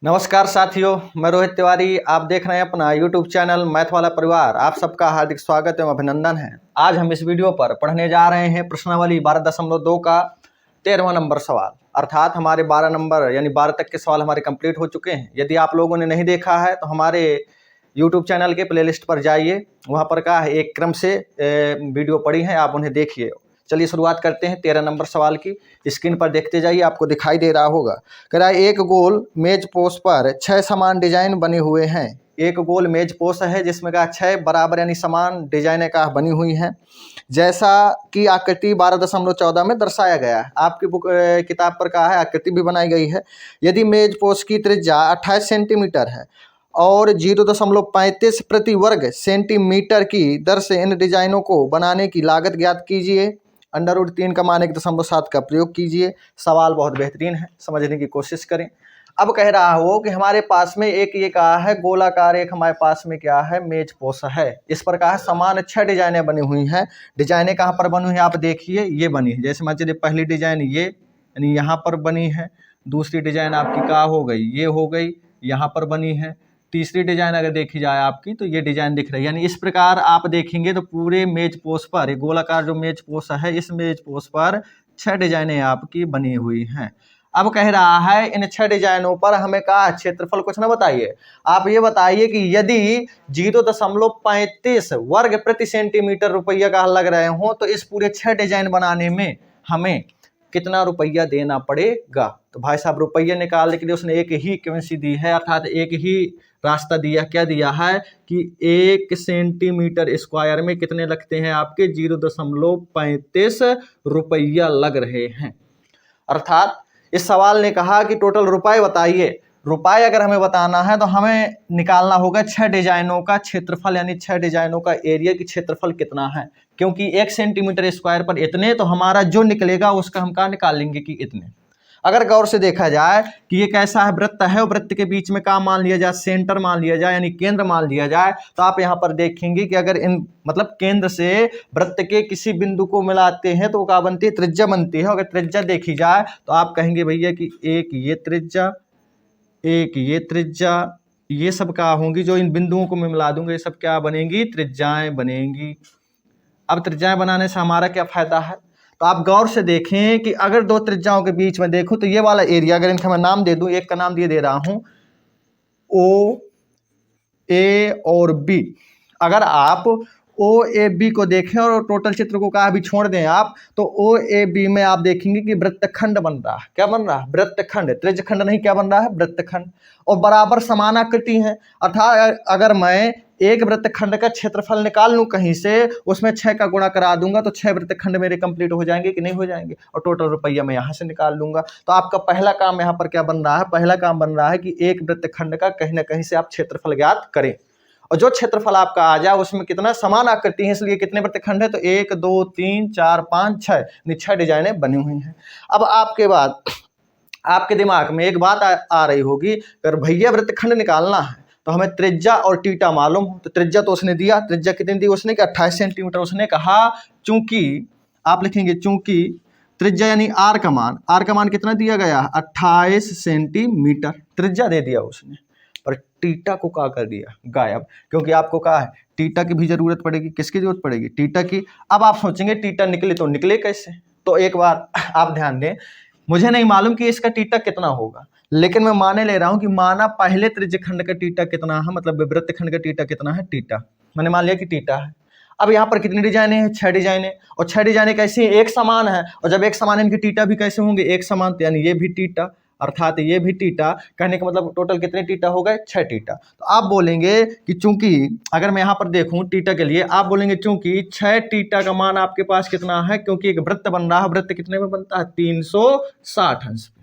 नमस्कार साथियों, मैं रोहित तिवारी। आप देख रहे हैं अपना यूट्यूब चैनल मैथ वाला परिवार। आप सबका हार्दिक स्वागत एवं अभिनंदन है। आज हम इस वीडियो पर पढ़ने जा रहे हैं प्रश्नावली 12.2 का 13वां नंबर सवाल। अर्थात हमारे 12 नंबर यानी 12 तक के सवाल हमारे कंप्लीट हो चुके हैं। यदि आप लोगों ने नहीं देखा है तो हमारे यूट्यूब चैनल के प्लेलिस्ट पर जाइए, वहाँ पर का है एक क्रम से वीडियो पड़ी हैं, आप उन्हें देखिए। चलिए शुरुआत करते हैं 13 नंबर सवाल की। स्क्रीन पर देखते जाइए, आपको दिखाई दे रहा होगा। कह रहा है एक गोल मेज पोस्ट पर 6 समान डिजाइन बने हुए हैं। एक गोल मेज पोस्ट है जिसमें का 6 बराबर यानी समान डिजाइनें का बनी हुई हैं, जैसा कि आकृति 12.14 में दर्शाया गया है। आपकी बुक किताब पर कहा है आकृति भी बनाई गई है। यदि मेज पोस्ट की त्रिज्या 28 सेंटीमीटर है और 0.35 प्रति वर्ग सेंटीमीटर की दर से इन डिजाइनों को बनाने की लागत ज्ञात कीजिए। √3 का मान 1.7 का प्रयोग कीजिए। सवाल बहुत बेहतरीन है, समझने की कोशिश करें। अब कह रहा हो कि हमारे पास में एक ये कहा है गोलाकार, एक हमारे पास में क्या है मेज पोस्ट है। इस पर कहा है समान 6 डिजाइनें बनी हुई हैं। डिजाइनें कहाँ पर बनी हुई हैं आप देखिए, ये बनी है। जैसे मान चलिए पहली डिजाइन ये यानी यहाँ पर बनी है। दूसरी डिजाइन आपकी कहाँ हो गई, ये हो गई, यहाँ पर बनी है। तीसरी डिजाइन अगर देखी जाए आपकी तो ये डिजाइन दिख रही है। यानी इस प्रकार आप देखेंगे तो पूरे मेज पोस्ट पर, गोलाकार जो मेज पोस्ट है, इस मेज पोस्ट पर 6 डिजाइनें आपकी बनी हुई हैं। अब कह रहा है इन 6 डिजाइनों पर हमें का क्षेत्रफल कुछ ना बताइए। आप ये बताइए कि यदि 0.35 वर्ग प्रति सेंटीमीटर रुपया का लग रहे हो तो इस पूरे 6 डिजाइन बनाने में हमें कितना रुपया देना पड़ेगा। तो भाई साहब रुपया निकालने के लिए उसने एक ही करेंसी दी है, अर्थात एक ही रास्ता दिया। क्या दिया है कि 1 सेंटीमीटर स्क्वायर में कितने लगते हैं आपके 0.35 रुपया लग रहे हैं। अर्थात इस सवाल ने कहा कि टोटल रुपए बताइए। रुपए अगर हमें बताना है तो हमें निकालना होगा 6 डिजाइनों का क्षेत्रफल, यानी 6 डिजाइनों का एरिया की क्षेत्रफल कितना है। क्योंकि 1 सेंटीमीटर स्क्वायर पर इतने, तो हमारा जो निकलेगा उसका हम कहाँ निकाल लेंगे कि इतने। अगर गौर से देखा जाए कि ये कैसा है, वृत्त है, और वृत्त के बीच में काम मान लिया जाए, सेंटर मान लिया जाए, यानी केंद्र मान लिया जाए, तो आप यहाँ पर देखेंगे कि अगर इन मतलब केंद्र से वृत्त के किसी बिंदु को मिलाते हैं तो क्या बनती है, त्रिज्या बनती है। अगर त्रिज्या देखी जाए तो आप कहेंगे भैया कि एक ये त्रिज्या, एक ये त्रिज्या, ये सब क्या होंगी, जो इन बिंदुओं को मैं मिला दूंगा ये सब क्या बनेंगी, त्रिज्याएं बनेंगी। अब त्रिज्याएं बनाने से हमारा क्या फायदा है, तो आप गौर से देखें कि अगर दो त्रिज्याओं के बीच में देखो तो ये वाला एरिया, अगर इनका मैं नाम दे दूं, एक का नाम दे रहा हूं ओ ए और बी। अगर आप ओ ए बी को देखें और टोटल चित्र को कहा भी छोड़ दें आप, तो ओ ए बी में आप देखेंगे कि वृत्तखंड बन रहा है। क्या बन रहा है, वृत्तखंड, त्रिज्यखंड नहीं, क्या बन रहा है, वृत्तखंड। और बराबर समान आकृति है। अर्थात अगर मैं एक वृत्तखंड का क्षेत्रफल निकाल लूं कहीं से, उसमें 6 का गुणा करा दूंगा तो 6 वृत्तखंड मेरे कंप्लीट हो जाएंगे कि नहीं हो जाएंगे, और टोटल रुपया मैं यहाँ से निकाल लूंगा। तो आपका पहला काम यहाँ पर क्या बन रहा है, पहला काम बन रहा है कि एक वृत्तखंड का कहीं ना कहीं से आप क्षेत्रफल ज्ञात करें, और जो क्षेत्रफल आपका आ जाए उसमें कितना समान आकृति है, इसलिए कितने वृत्तखंड है, तो 1 2 3 4 5 6, 6 डिजाइनें बनी हुई हैं। अब आपके बाद आपके दिमाग में एक बात आ रही होगी, अगर भैया वृत्तखंड निकालना है तो हमें त्रिज्या और थीटा मालूम हो। तो त्रिज्या तो उसने दिया, त्रिज्या कितनी दी उसने कि 28 सेंटीमीटर। उसने कहा चूंकि, आप लिखेंगे चूंकि त्रिज्या यानी आर का मान कितना दिया गया, 28 सेंटीमीटर त्रिज्या दे दिया उसने, पर थीटा को क्या कर दिया, गायब। क्योंकि आपको कहा है थीटा की भी जरूरत पड़ेगी। किसकी जरूरत पड़ेगी, थीटा की। अब आप सोचेंगे थीटा निकले तो निकले कैसे, तो एक बार आप ध्यान दें, मुझे नहीं मालूम कि इसका थीटा कितना होगा, लेकिन मैं माने ले रहा हूं कि माना पहले त्रिज्यखंड का थीटा कितना है, मतलब वृत्तखंड का थीटा कितना है, थीटा। मैंने मान लिया कि थीटा है। अब यहाँ पर कितनी डिजाइने हैं, 6 डिजाइने, और 6 डिजाइने कैसी हैं, एक समान है। और जब एक समान है, इनके थीटा भी कैसे होंगे, एक समान, तो यानी ये भी थीटा, अर्थात ये भी थीटा। कहने का मतलब टोटल कितने थीटा हो गए, 6 थीटा। तो आप बोलेंगे कि चूंकि, अगर मैं यहाँ पर देखूं थीटा के लिए, आप बोलेंगे चूंकि 6 थीटा का मान आपके पास कितना है, क्योंकि एक वृत्त बन रहा है, वृत्त कितने में बनता है, 360 अंश पे।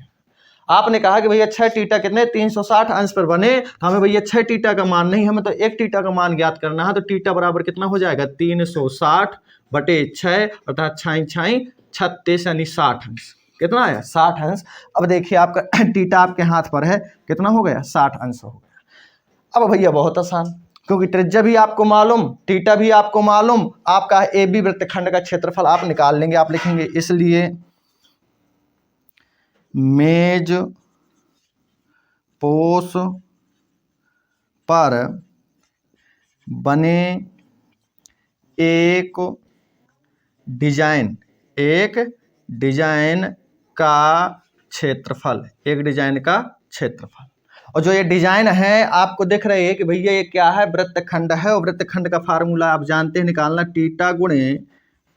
आपने कहा कि भैया 6 थीटा कितने, 360 अंश पर बने, तो हमें भैया 6 थीटा का मान नहीं, हमें तो 1 थीटा का मान ज्ञात करना है। तो थीटा बराबर कितना हो जाएगा, 360 बटे 6, अर्थात 6 36 यानी 60 अंश। कितना आया, 60 अंश। अब देखिए आपका थीटा आपके हाथ पर है, कितना हो गया, 60 अंश हो गया। अब भैया बहुत आसान, क्योंकि त्रिज्या भी आपको मालूम, थीटा भी आपको मालूम, आपका ए बी वृत्तखंड का क्षेत्रफल आप निकाल लेंगे। आप लिखेंगे इसलिए मेज पोस पर बने एक डिजाइन का क्षेत्रफल, एक डिजाइन का क्षेत्रफल। और जो ये डिजाइन है आपको दिख रही है कि भैया ये क्या है, वृत्तखंड है। और वृत्तखंड का फार्मूला आप जानते हैं निकालना, टीटा गुणे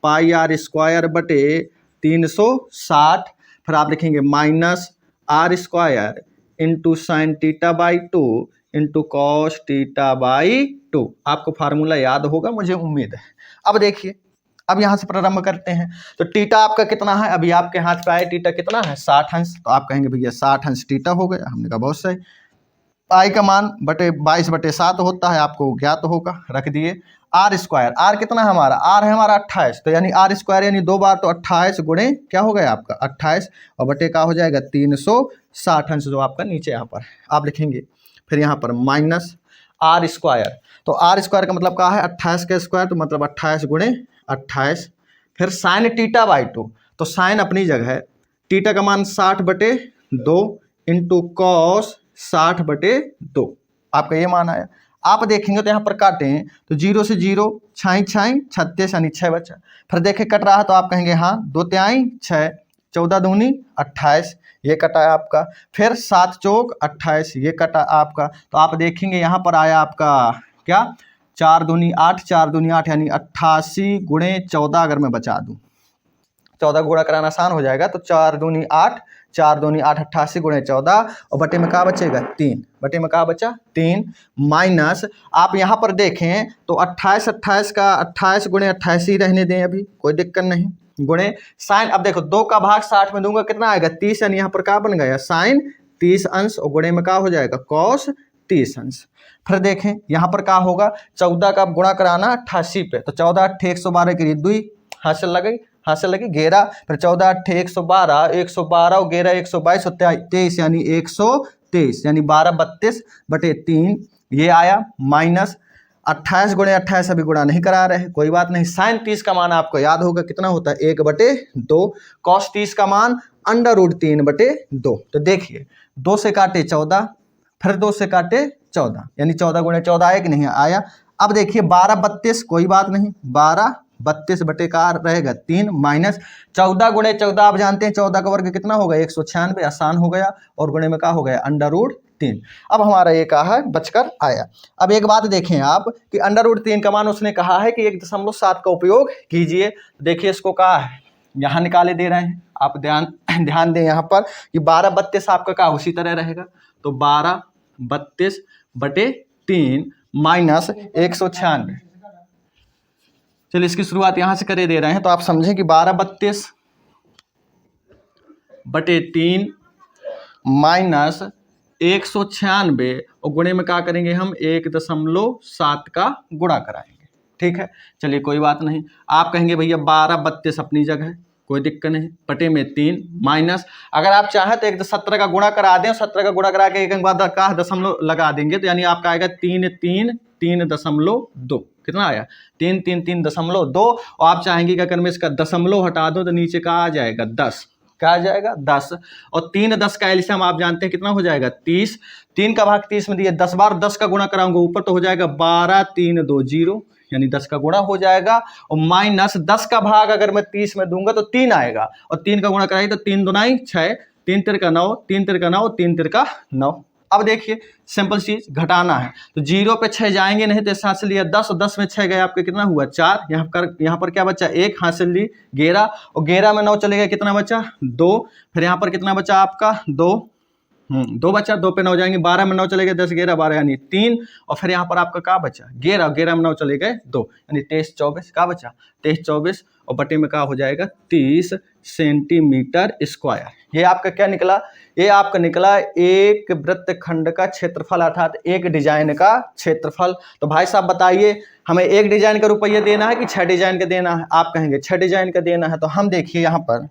पाई आर स्क्वायर बटे 360, फिर आप लिखेंगे minus R square into sine theta by 2 into cos theta by 2। आपको फार्मूला याद होगा मुझे उम्मीद है। अब देखिए, अब यहाँ से प्रारंभ करते हैं। तो टीटा आपका कितना है, अभी आपके हाथ पे आए, टीटा कितना है 60 अंश। तो आप कहेंगे भैया 60 अंश टीटा हो गया। हमने कहा बहुत सही। पाई का मान बटे 22/7 होता है, आपको ज्ञात होगा, रख दिए। आर स्क्वायर, आर कितना है हमारा, आर है हमारा 28, तो यानी आर स्क्वायर यानी 2 बार, तो 28 गुणे क्या हो गया आपका 28 और बटे का हो जाएगा 360 अंश, जो आपका नीचे यहाँ पर आप लिखेंगे। फिर यहाँ पर माइनस आर स्क्वायर, तो आर स्क्वायर का मतलब क्या है 28 का स्क्वायर, तो मतलब 28 गुणे 28। फिर साइन टीटा बाई 2, तो साइन अपनी जगह है, टीटा का मान 60/2 इंटू कॉस 60/2, आपका ये मान आया। आप देखेंगे तो यहाँ पर काटें तो 0 से 0 छाई 36 यानी 6 बचा। फिर देखें कट रहा है तो आप कहेंगे हाँ 2 तिहाई 6, 14 दूनी 28, ये कटा है आपका। फिर 7 चौक 28, ये कटा आपका। तो आप देखेंगे यहाँ पर आया आपका क्या, 4 दूनी 8, 4 दूनी 8 यानी 88 गुणे 14। अगर मैं बचा दूँ 14 गुणा कराना आसान हो जाएगा, तो 4 दूनी 8, 4 दूनी 8, 88 गुणे 14 और बटे में क्या बचेगा 3, बटे में क्या बचा 3। माइनस आप यहाँ पर देखें तो 28 का 28 गुणे 88 ही रहने दें, अभी कोई दिक्कत नहीं, गुणे साइन। अब देखो 2 का भाग 60 में दूंगा कितना आएगा 30, यानी यहाँ पर क्या बन गया साइन 30 अंश और गुणे में क्या हो जाएगा कॉस 30 अंश। फिर देखें यहाँ पर क्या होगा, 14 का गुणा कराना 88 पे, तो 14 8 112 के लिए 2 हासिल लगी 11। फिर 14 8 112, 112 और 11 122 और 23 यानी 123 यानी 12/32/3 ये आया। माइनस 28 गुणे 28 अभी गुणा नहीं करा रहे, कोई बात नहीं। साइन 30 का मान आपको याद होगा कितना होता है 1/2। कॉस 30 का मान √3/2। तो देखिए 2 से काटे 14, फिर 2 से काटे 14 यानी 14 गुणे 14 आया कि नहीं आया। अब देखिए 12/32, कोई बात नहीं, 12/32 बटे का रहेगा 3 माइनस 14 गुणे 14, आप जानते हैं 14 का वर्ग कितना होगा 196, आसान हो गया, और गुणे में क्या हो गया √3। अब हमारा ये कहा है बचकर आया। अब एक बात देखें आप कि √3 का मान उसने कहा है कि 1.7 का उपयोग कीजिए। देखिए इसको कहा है यहाँ निकाले दे रहे हैं, आप ध्यान दें यहाँ पर कि 12/32 आपका क्या उसी तरह रहेगा, तो 12/32/3 माइनस 196। चलिए इसकी शुरुआत यहाँ से करे दे रहे हैं, तो आप समझें कि 12/32/3 माइनस 196 और गुणे में क्या करेंगे हम 1.7 का गुणा कराएंगे। ठीक है, चलिए कोई बात नहीं। आप कहेंगे भैया 12/32 अपनी जगह, कोई दिक्कत नहीं, बटे में 3 माइनस, अगर आप चाहें तो 1.17 का गुणा करा दें, 17 का गुणा करा के एक बाद का दशमलव लगा देंगे, तो यानी आपका आएगा 3.2 कितना आया 3.2। और आप चाहेंगे कि अगर मैं इसका दशमलव हटा दो तो नीचे का आ जाएगा 10, क्या आ जाएगा 10, और 3 10 का एलसीएम आप जानते हैं कितना हो जाएगा 30। 3 का भाग 30 में दिया, 10 बार 10 का गुणा कराऊंगा ऊपर तो हो जाएगा 12 3 2 0 यानी 10 का गुणा हो जाएगा, और माइनस 10 का भाग अगर मैं 30 में दूंगा तो 3 आएगा, और 3 का गुणा कराइए तो 3 दूनाई 6, 3 3 का 9, 3 3 का 9, 3 3 का 9। अब देखिए सिंपल चीज घटाना है, तो 0 पे 6 जाएंगे नहीं, तो हासिल लिया 10 और 10 में 6 गए आपके कितना हुआ 4। यहाँ पर क्या बचा 1 हासिल ली 11, और 11 में 9 चले गए कितना बचा 2। फिर यहाँ पर कितना बचा आपका 2 बचा, 2 पे 9 जाएंगे, 12 में 9 चले गए 10 11 12 यानी 3, और फिर यहाँ पर आपका क्या बचा 11 में 9 चले गए 2 यानी 23 24, क्या बचा 23 24, और बटे में क्या हो जाएगा 30 सेंटीमीटर स्क्वायर। ये आपका क्या निकला, ये आपका निकला एक वृत्तखंड का क्षेत्रफल, अर्थात एक डिजाइन का क्षेत्रफल। तो भाई साहब बताइए हमें एक डिजाइन का रुपया देना है कि 6 डिजाइन का देना है। आप कहेंगे 6 डिजाइन का देना है, तो हम देखिए यहाँ पर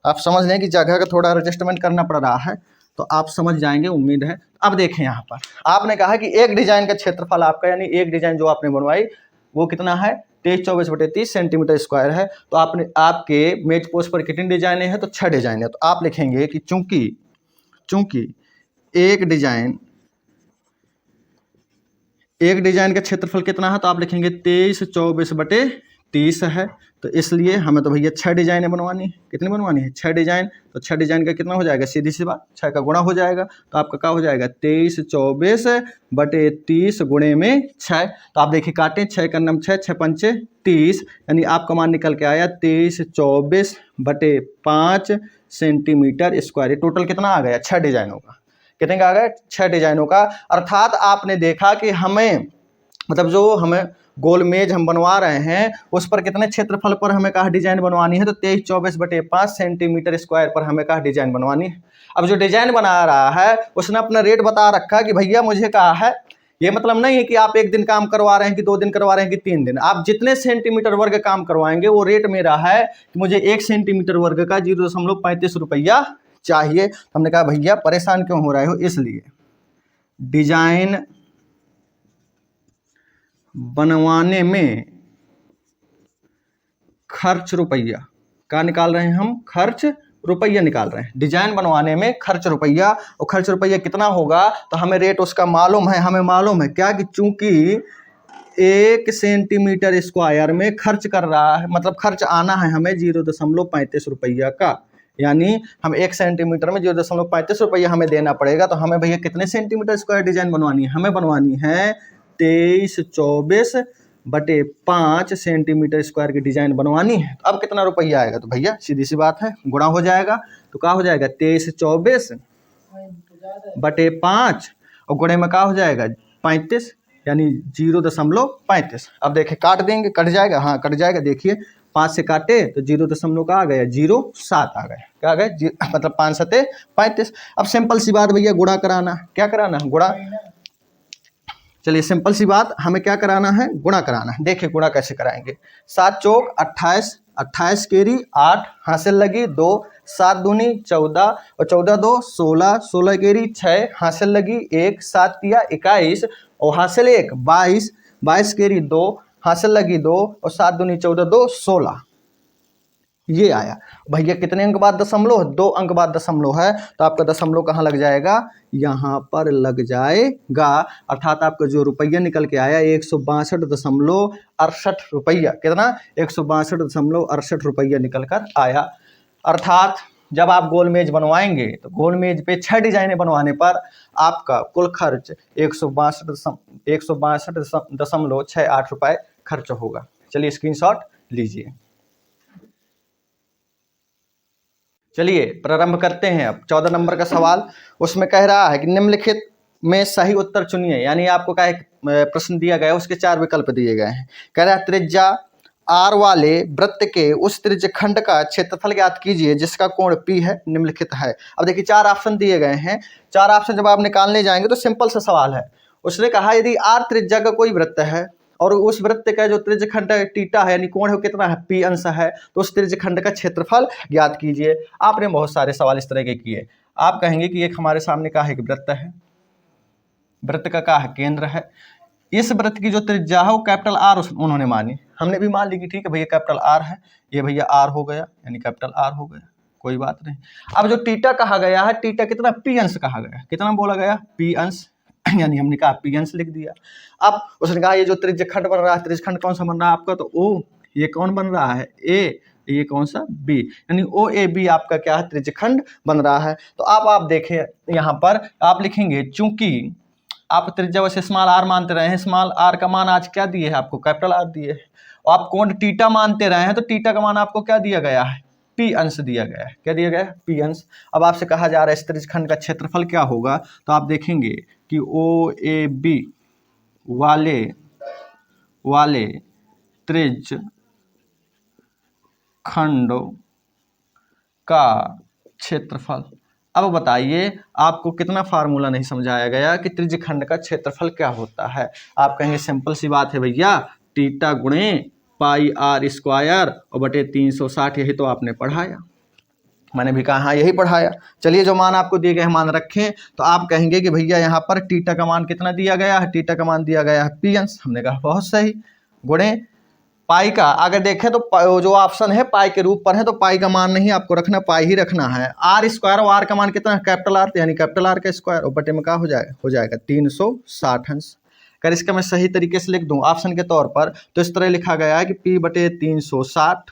आप समझ लें कि जगह का थोड़ा एडजस्टमेंट करना पड़ रहा है, तो आप समझ जाएंगे उम्मीद है। अब देखें यहाँ पर आपने कहा कि एक डिजाइन का क्षेत्रफल आपका, यानी एक डिजाइन जो आपने बनवाई वो कितना है 23 24 बटे 30 सेंटीमीटर स्क्वायर है। तो आपके मेज पोस्ट पर कितनी डिजाइने हैं, तो 6 डिजाइने। तो आप लिखेंगे कि चूंकि एक डिजाइन का क्षेत्रफल कितना है, तो आप लिखेंगे 23/24/30 है। तो इसलिए हमें तो भैया 6 डिजाइनें बनवानी है। कितनी बनवानी है? 6 डिजाइन। तो 6 डिजाइन का कितना हो जाएगा? सीधी सी बात, 6 का गुणा हो जाएगा। तो आपका क्या हो जाएगा? 23/24/30 गुणे में 6। तो आप देखिए काटें, 6 का नम 6, 6 पंचे 30, यानी आपका मान निकल के आया 23/24/5 सेंटीमीटर स्क्वायर। टोटल कितना आ गया? 6 डिजाइनों का। कितने का आ गया? 6 डिजाइनों का। अर्थात आपने देखा कि हमें मतलब जो हमें गोल मेज हम बनवा रहे हैं उस पर कितने क्षेत्रफल पर हमें कहा डिजाइन बनवानी है? तो 23/24/5 सेंटीमीटर स्क्वायर पर हमें कहा डिजाइन बनवानी है। अब जो डिजाइन बना रहा है उसने अपना रेट बता रखा कि भैया मुझे कहा है, ये मतलब नहीं है कि आप 1 दिन काम करवा रहे हैं कि 2 दिन करवा रहे हैं कि 3 दिन, आप जितने सेंटीमीटर वर्ग काम करवाएंगे वो रेट मेरा है कि मुझे 1 सेंटीमीटर वर्ग का 0.35 रुपया चाहिए। हमने कहा भैया परेशान क्यों हो रहे हो, इसलिए डिजाइन बनवाने में खर्च रुपया का निकाल रहे हैं हम, खर्च रुपया निकाल रहे हैं। डिजाइन बनवाने में खर्च रुपया, और खर्च रुपया कितना होगा तो हमें रेट उसका मालूम है। हमें मालूम है क्या कि चूंकि 1 सेंटीमीटर स्क्वायर में खर्च कर रहा है, मतलब खर्च आना है हमें 0.35 रुपया का, यानी हम 1 सेंटीमीटर में 0.35 रुपया हमें देना पड़ेगा। तो हमें भैया कितने सेंटीमीटर स्क्वायर डिजाइन बनवानी है? हमें बनवानी है 23/24/5 सेंटीमीटर स्क्वायर की डिजाइन बनवानी है। तो अब कितना रुपया आएगा? तो भैया सीधी सी बात है, गुणा हो जाएगा। तो क्या हो जाएगा? 23/24/5 और गुणे में क्या हो जाएगा? 35, यानी 0.35। अब देखिए काट देंगे, कट जाएगा, हाँ कट जाएगा। देखिए 5 से काटे तो 0 का आ गया 0.7 आ गया। क्या आ गया? मतलब 5 सते 35। अब सिंपल सी बात भैया, गुणा कराना। क्या कराना? गुणा। चलिए सिंपल सी बात, हमें क्या कराना है? गुणा कराना है। देखिए गुणा कैसे कराएंगे। 7 चौक 28, 28 केरी 8, हासिल लगी 2, 7 दूनी 14 और 14 दो 16, 16 केरी 6, हासिल लगी 1, 7 तिया 21 और हासिल 1 22, 22 केरी 2, हासिल लगी 2 और 7 दूनी 14 2 16। ये आया भैया। कितने अंक बाद दशमलव? 2 अंक बाद दशमलव है, तो आपका दशमलव कहाँ लग जाएगा? यहाँ पर लग जाएगा। अर्थात आपका जो रुपया निकल के आया 162.68 रुपया। कितना? 162.68 रुपया निकल कर आया। अर्थात जब आप गोल मेज बनवाएंगे तो गोल मेज पे 6 डिजाइनें बनवाने पर आपका कुल खर्च 162.68 रुपये खर्च होगा। चलिए स्क्रीनशॉट लीजिए। चलिए प्रारंभ करते हैं। अब 14 नंबर का सवाल, उसमें कह रहा है कि निम्नलिखित में सही उत्तर चुनिए। यानी आपको क्या एक प्रश्न दिया गया है, उसके 4 विकल्प दिए गए हैं। कह रहा है त्रिज्या आर वाले वृत्त के उस त्रिज्यखंड का क्षेत्रफल ज्ञात कीजिए जिसका कोण P है, निम्नलिखित है। अब देखिए 4 ऑप्शन दिए गए हैं। 4 ऑप्शन जब आप निकालने जाएंगे तो सिंपल सा सवाल है। उसने कहा यदि आर त्रिज्या का कोई वृत्त है और उस वृत्त का जो त्रिज्यखंड थीटा है यानी कोण है कितना है? P अंश है, तो उस त्रिज्यखंड का क्षेत्रफल ज्ञात कीजिए। आपने बहुत सारे सवाल इस तरह के किए। आप कहेंगे कि एक हमारे सामने का है कि वृत्त है, वृत्त का क्या है? केंद्र है। इस वृत्त की जो त्रिज्या है वो कैपिटल आर उन्होंने मानी, हमने भी मान ली कि ठीक है भैया कैपिटल आर है, ये भैया आर हो गया, यानी कैपिटल आर हो गया, कोई बात नहीं। अब जो टीटा कहा गया है, टीटा कितना? P अंश कहा गया। कितना बोला गया? P अंश, यानी हमने कहा P अंश लिख दिया। अब उसने कहा ये जो त्रिज्यखंड बन रहा है, त्रिज्यखंड कौन सा बन रहा है आपका? तो O। ये कौन बन रहा है? A। ये कौन सा? B। यानी OAB आपका क्या है? त्रिज्यखंड बन रहा है। तो आप देखें यहाँ पर आप लिखेंगे, चूंकि आप त्रिज्या वैसे स्मॉल आर मानते रहे हैं, स्मॉल आर का मान आज क्या दिए है आपको? कैपिटल आर दिए है। और आप कोण टीटा मानते रहे हैं तो टीटा का मान आपको क्या दिया गया है? P अंश दिया गया है। क्या दिया गया है? P अंश। अब आपसे कहा जा रहा है इस त्रिज्यखंड का क्षेत्रफल क्या होगा, तो आप देखेंगे कि OAB वाले त्रिज्यखंड का क्षेत्रफल। अब बताइए आपको कितना फार्मूला नहीं समझाया गया कि त्रिज्यखंड का क्षेत्रफल क्या होता है। आप कहेंगे सिंपल सी बात है भैया, टीटा गुणे पाई आर स्क्वायर और बटे 360। यही तो आपने पढ़ाया, मैंने भी कहा हाँ यही पढ़ाया। चलिए जो मान आपको दिए गए हैं मान रखें। तो आप कहेंगे कि भैया यहाँ पर टीटा का मान कितना दिया गया है? टीटा का मान दिया गया है P अंश। हमने कहा बहुत सही, गुणे पाई का अगर देखें तो जो ऑप्शन है पाई के रूप पर है, तो पाई का मान नहीं आपको रखना, पाई ही रखना है। आर स्क्वायर, और आर का मान कितना है, कैपिटल आर, यानी कैपिटल आर का स्क्वायर, और बटे में क्या हो जाएगा 360 अंश। अगर इसका मैं सही तरीके से लिख दूं ऑप्शन के तौर पर, तो इस तरह लिखा गया है कि P बटे 360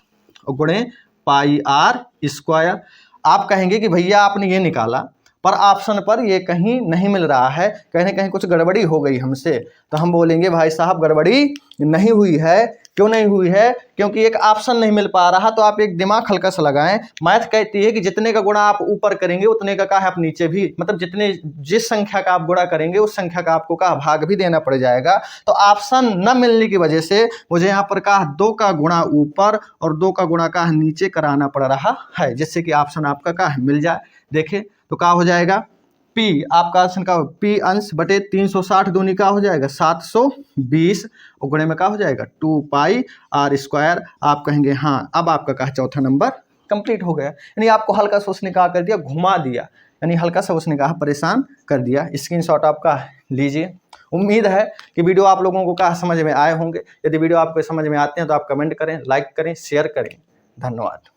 गुणे पाई आर स्क्वायर। आप कहेंगे कि भैया आपने ये निकाला पर ऑप्शन पर ये कहीं नहीं मिल रहा है, कहीं ना कहीं कुछ गड़बड़ी हो गई हमसे। तो हम बोलेंगे भाई साहब गड़बड़ी नहीं हुई है। क्यों नहीं हुई है? क्योंकि एक ऑप्शन नहीं मिल पा रहा। तो आप एक दिमाग हल्का सा लगाएं। मैथ कहती है कि जितने का गुणा आप ऊपर करेंगे उतने का है आप नीचे भी, मतलब जिस संख्या का आप गुणा करेंगे उस संख्या का आपको भाग भी देना पड़ जाएगा। तो ऑप्शन न मिलने की वजह से मुझे यहाँ पर 2 का गुणा ऊपर और 2 का गुणा नीचे कराना पड़ रहा है, जिससे कि ऑप्शन आपका मिल जाए। देखे तो क्या हो जाएगा, P आपका ऑप्शन का P अंश बटे 360 दूनी का हो जाएगा 720, और गुणे में क्या हो जाएगा 2 पाई आर स्क्वायर। आप कहेंगे हाँ, अब आपका चौथा नंबर कंप्लीट हो गया। यानी आपको हल्का सा उसने कर दिया, घुमा दिया, यानी हल्का सा उसने परेशान कर दिया। स्क्रीनशॉट आपका लीजिए। उम्मीद है कि वीडियो आप लोगों को समझ में आए होंगे। यदि वीडियो आपको समझ में आते हैं तो आप कमेंट करें, लाइक करें, शेयर करें। धन्यवाद।